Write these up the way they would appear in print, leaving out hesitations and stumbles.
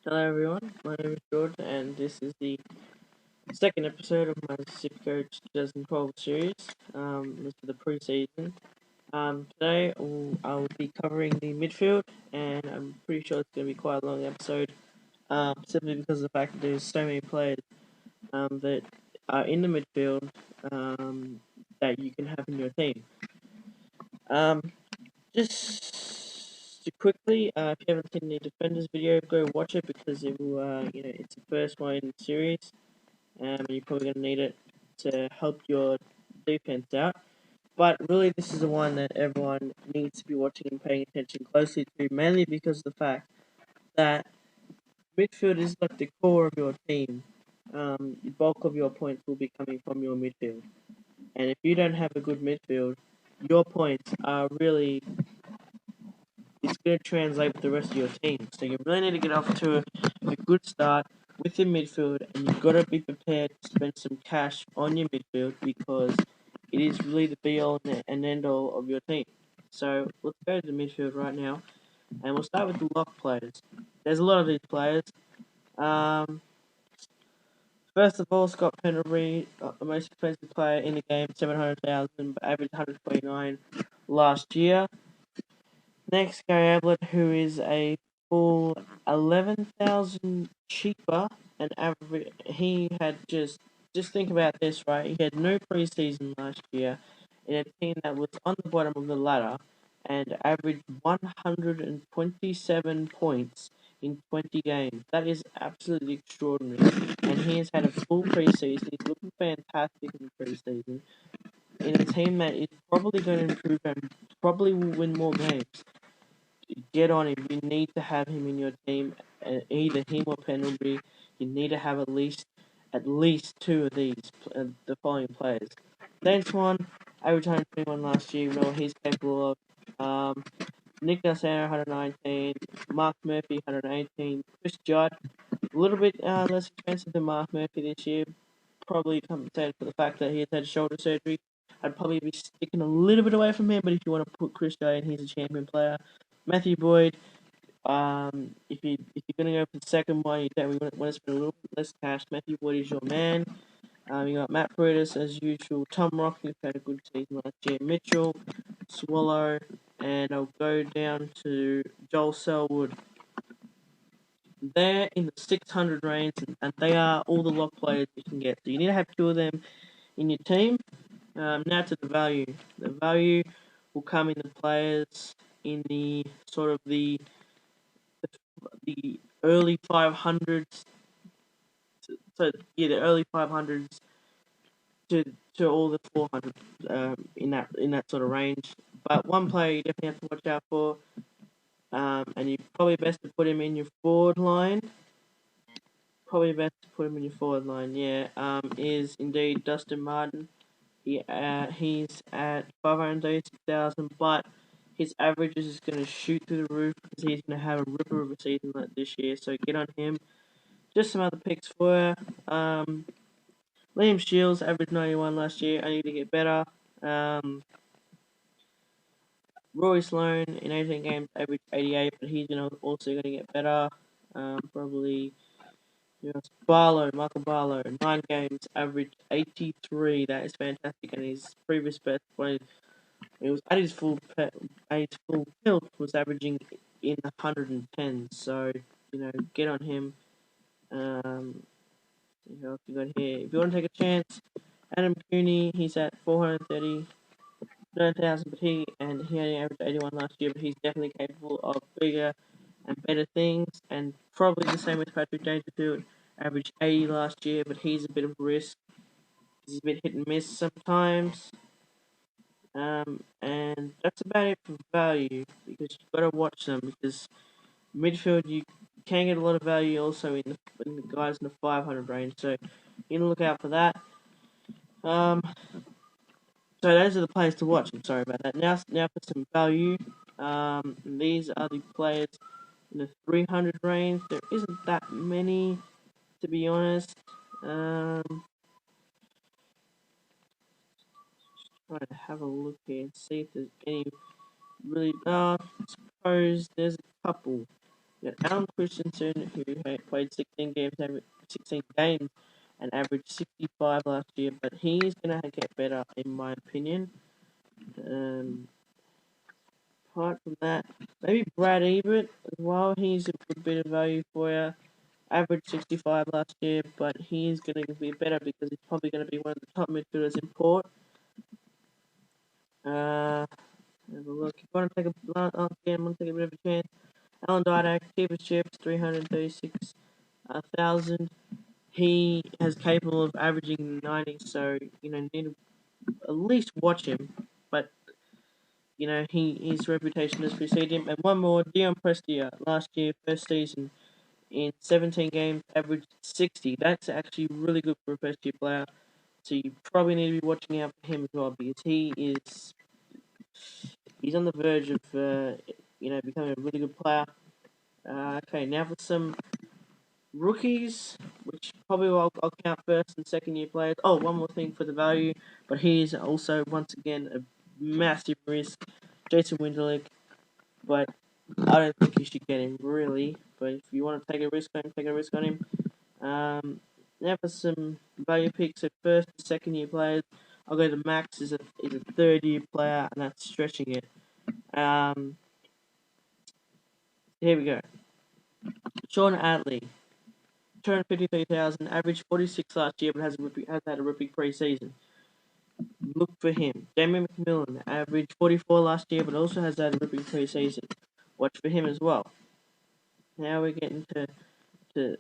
Hello everyone, my name is George and this is the second episode of my Supercoach 2012 series. This is the pre-season. Today I'll be covering the midfield and I'm pretty sure it's going to be quite a long episode simply because of the fact that there's so many players that are in the midfield that you can have in your team. Um, just quickly, if you haven't seen the Defenders video, go watch it because it will, it's the first one in the series. And you're probably going to need it to help your defense out. But really, this is the one that everyone needs to be watching and paying attention closely to, mainly because of the fact that midfield is like the core of your team. The bulk of your points will be coming from your midfield. And if you don't have a good midfield, your points are really it's going to translate with the rest of your team. So you really need to get off to a good start with your midfield, and you've got to be prepared to spend some cash on your midfield because it is really the be all and end all of your team. So let's go to the midfield right now, and we'll start with the lock players. There's a lot of these players. Um, First of all, Scott Pendlebury, the most expensive player in the game, 700,000, but averaged 129 last year. Next, Gary Ablett, who is a full 11,000 cheaper and average. He had just think about this, right? He had no preseason last year in a team that was on the bottom of the ladder and averaged 127 points in 20 games. That is absolutely extraordinary. And he has had a full preseason. He's looking fantastic in the preseason in a team that is probably going to improve and probably will win more games. Get on him. You need to have him in your team. Either him or Pendlebury. You need to have at least two of these the following players. Next one, average 121 last year. You know what he's capable of. Nick Nassano 119, Mark Murphy 118, Chris Judd a little bit less expensive than Mark Murphy this year. Probably compensated for the fact that he has had shoulder surgery. I'd probably be sticking a little bit away from him, but if you want to put Chris Judd in, he's a champion player. Matthew Boyd, if you're gonna go for the second one, you don't want to spend a little bit less cash. Matthew Boyd is your man. You got Matt Paredes as usual. Tom Rock, who had a good season last year. Mitchell, Swallow, and I'll go down to Joel Selwood. They're in the 600 range, and they are all the lock players you can get. So you need to have two of them in your team. Now to the value. The value will come in the players in the sort of the early 500s. So yeah, the early 500s to all the 400s in that sort of range. But one player you definitely have to watch out for, and you probably best to put him in your forward line. Probably best to put him in your forward line. Yeah, is indeed Dustin Martin. He's at 536,000, but his average is going to shoot through the roof because he's going to have a ripper of a season like this year. So get on him. Just some other picks for you. Liam Shields averaged 91 last year. I need to get better. Um, Roy Sloan in 18 games averaged 88, but he's also going to get better. Probably Michael Barlow, 9 games, averaged 83. That is fantastic, and his previous best when it was at his full tilt was averaging in the 110. So get on him. Um, if you got here, if you want to take a chance, Adam Cooney, he's at 439,000, but he only averaged 81 last year, but he's definitely capable of bigger and better things, and probably the same with Patrick Dangerfield, averaged 80 last year, but he's a bit of a risk. He's a bit hit and miss sometimes. And that's about it for value because you've got to watch them because midfield you can get a lot of value also in the guys in the 500 range, so you need to look out for that. Um, so those are the players to watch. I'm sorry about that. Now for some value. These are the players in the 300 range. There isn't that many, to be honest. Trying to have a look here and see if there's any really. I suppose there's a couple. You got Alan Christensen, who had played 16 games and averaged 65 last year, but he's going to get better, in my opinion. Apart from that, maybe Brad Ebert as well. He's a good bit of value for you. Averaged 65 last year, but he's going to be better because he's probably going to be one of the top midfielders in Port. Have a look. If you want to take again, want to take a bit of a chance. Alan Didak, cheapest chips, 336,000. He has capable of averaging 90, so need to at least watch him. But his reputation has preceded him. And one more, Dion Prestia, last year, first season, in 17 games, averaged 60. That's actually really good for a first year player. So you probably need to be watching out for him as well because he's on the verge of becoming a really good player. Okay, now for some rookies, which probably I'll count first and second year players. Oh, one more thing for the value, but he's also once again a massive risk. Jason Winderlich, but I don't think you should get him really. But if you want to take a risk on him, take a risk on him. Now for some value picks. So first and second year players, I'll go to Max is a third year player, and that's stretching it. Here we go. Sean Atley, 253,000, averaged 46 last year, but has had a ripping pre-season. Look for him. Damien McMillan, averaged 44 last year, but also has had a ripping pre-season. Watch for him as well. Now we're getting to the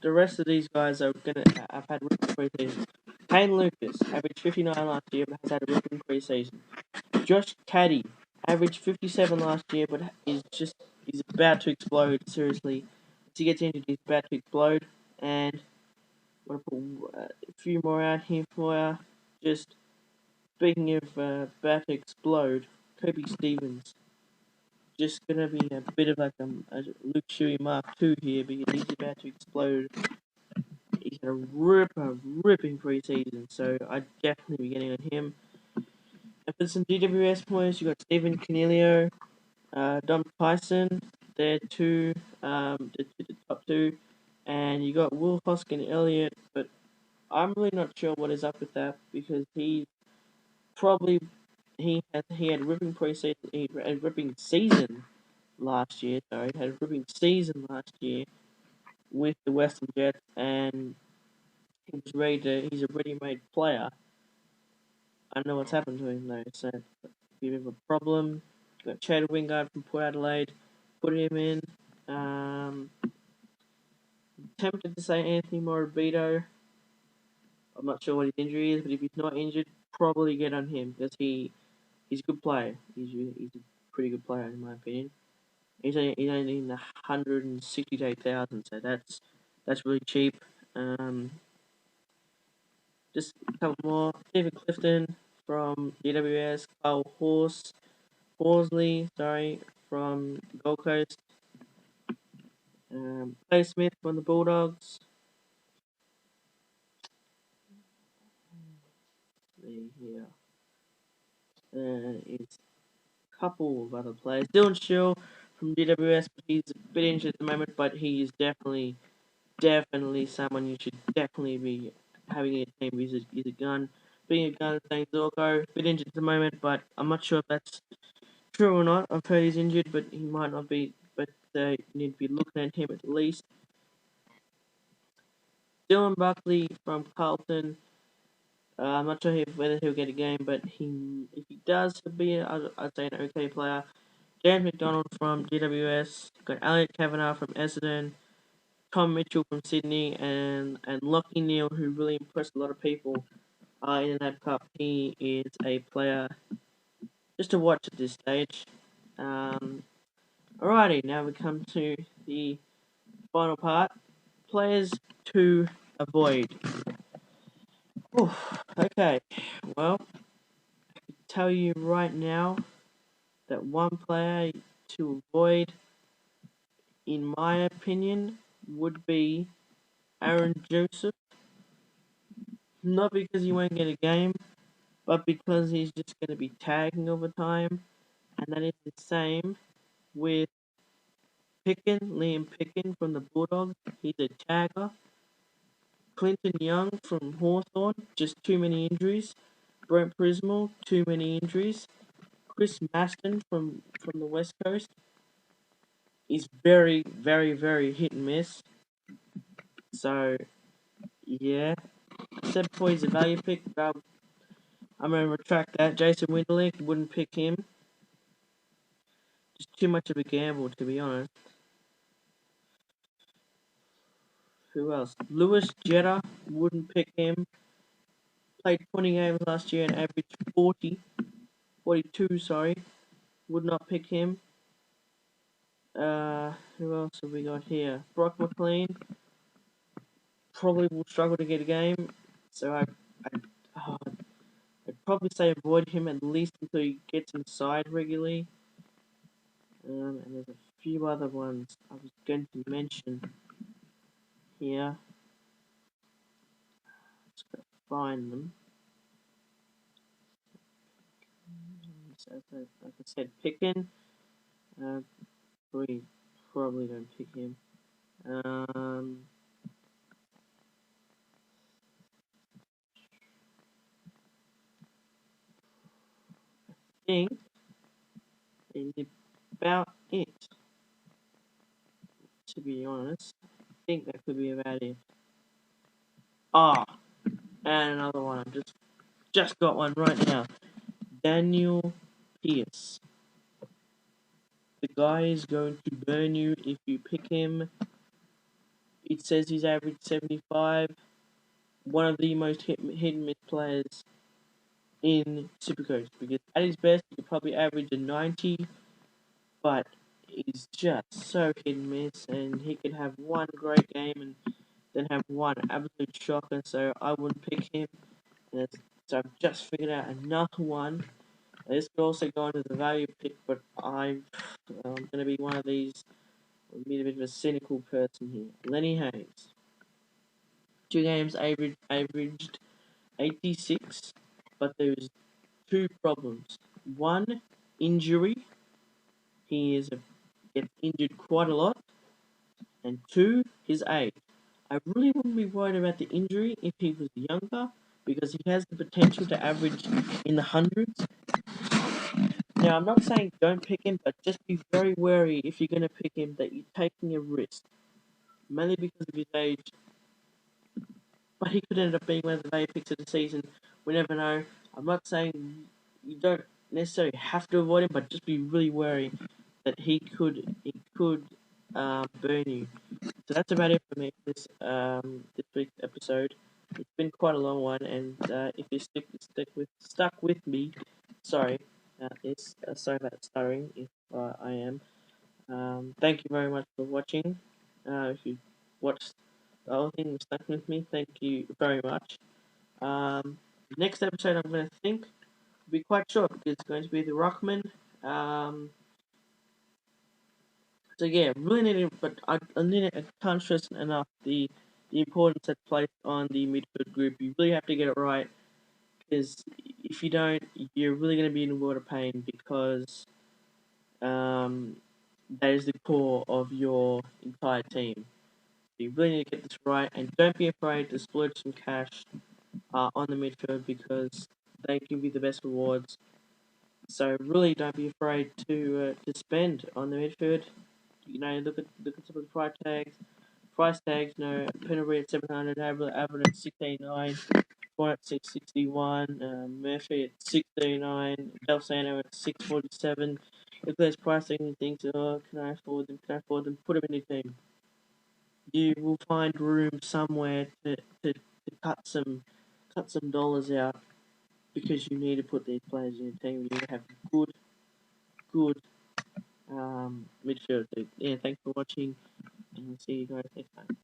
rest of these guys are gonna have had ripping pre-seasons. Payne Lucas, averaged 59 last year, but has had a ripping pre-season. Josh Caddy, averaged 57 last year, but he's about to explode, seriously. Once he gets injured, he's about to explode. And I'm going to put a few more out here for you. Just speaking of about to explode, Kobe Stevens. Just going to be a bit of like a Luke Shuey Mark II here because he's about to explode. He's going to rip a ripping preseason, so I'd definitely be getting on him. And for some GWS points, you got Stephen Canelio, Dom Tyson, they're the top two, and you got Will Hoskin Elliott, but I'm really not sure what is up with that because probably he had a ripping preseason, he had a ripping season last year. Sorry, had a ripping season last year with the Western Jets, and he's a ready-made player. I don't know what's happened to him though, so a bit of a problem. Got Chad Wingard from Port Adelaide, put him in. Tempted to say Anthony Morabito. I'm not sure what his injury is, but if he's not injured, probably get on him because he's a good player. He's a pretty good player in my opinion. He's only in the 168,000, so that's really cheap. Just a couple more. Stephen Clifton from GWS, Kyle Horsley, from Gold Coast. Clay Smith from the Bulldogs. Here. It's a couple of other players. Dylan Shill from GWS, but he's a bit injured at the moment, but he is definitely someone you should definitely be having in your team. He's a gun. Being a gun, Zane Zorko, a bit injured at the moment, but I'm not sure if that's true or not. I've heard he's injured, but he might not be. But you need to be looking at him at least. Dylan Buckley from Carlton. I'm not sure whether he'll get a game, but if he does, he'll be, I'd say, an okay player. James McDonald from GWS. Got Elliot Kavanagh from Essendon. Tom Mitchell from Sydney. And Lockie Neal, who really impressed a lot of people in the NAB Cup. He is a player just to watch at this stage. Alrighty, now we come to the final part. Players to avoid. Okay, well, I can tell you right now that one player to avoid, in my opinion, would be Aaron Joseph. Not because he won't get a game, but because he's just going to be tagging all the time. And that is the same with Liam Picken from the Bulldogs. He's a tagger. Clinton Young from Hawthorn, just too many injuries. Brent Prismal, too many injuries. Chris Maston from the West Coast is very, very, very hit and miss. So, yeah. I said before he's a value pick, but I'm going to retract that. Jason Winderlich, wouldn't pick him. Just too much of a gamble, to be honest. Who else? Lewis Jetta, wouldn't pick him. Played 20 games last year and averaged 42, sorry. Would not pick him. Who else have we got here? Brock McLean probably will struggle to get a game, so I'd probably say avoid him at least until he gets inside regularly. And there's a few other ones I was going to mention here. Just gotta find them. So, like I said, Picken. We probably don't pick him. I think is about it. To be honest, I think that could be about it. Ah, and another one. I just got one right now. Daniel Pierce. The guy is going to burn you if you pick him. It says he's averaged 75. One of the most hit and miss players in Supercoach, because at his best he could probably average a 90, but he's just so hit and miss, and he could have one great game and then have one absolute shocker. So I wouldn't pick him. So I've just figured out another one. This could also go into the value pick, but I'm going to be one of these. I'm a bit of a cynical person here. Lenny Hayes. 2 games averaged 86, but there was two problems. One, injury. He gets injured quite a lot. And two, his age. I really wouldn't be worried about the injury if he was younger, because he has the potential to average in the hundreds. Now, I'm not saying don't pick him, but just be very wary if you're going to pick him that you're taking a risk. Mainly because of his age, but he could end up being one of the value picks of the season. We never know. I'm not saying you don't necessarily have to avoid him, but just be really wary that he could burn you. So that's about it for me for this week's episode. It's been quite a long one, and if you stuck with me, sorry, sorry about stuttering if I am. Thank you very much for watching. If you watched the whole thing and stuck with me, thank you very much. Next episode I'm going to think will be quite short because it's going to be the Rockman. So yeah, really need it, but I can't stress enough the importance that's placed on the midfield group. You really have to get it right, because if you don't, you're really going to be in a world of pain, because that is the core of your entire team. You really need to get this right, and don't be afraid to splurge some cash on the midfield, because they can be the best rewards. So really, don't be afraid to spend on the midfield. You know, look at some of the price tags. Price tags, you know, Penalty at 700, Averett at 689, Swan at 661, Murphy at 639, Del Sano at 647. If there's pricing and things, oh, can I afford them? Can I afford them? Put them in your team. You will find room somewhere to cut some dollars out, because you need to put these players in your team. You need to have good midfield. Yeah, thanks for watching, and I'll see you guys next time.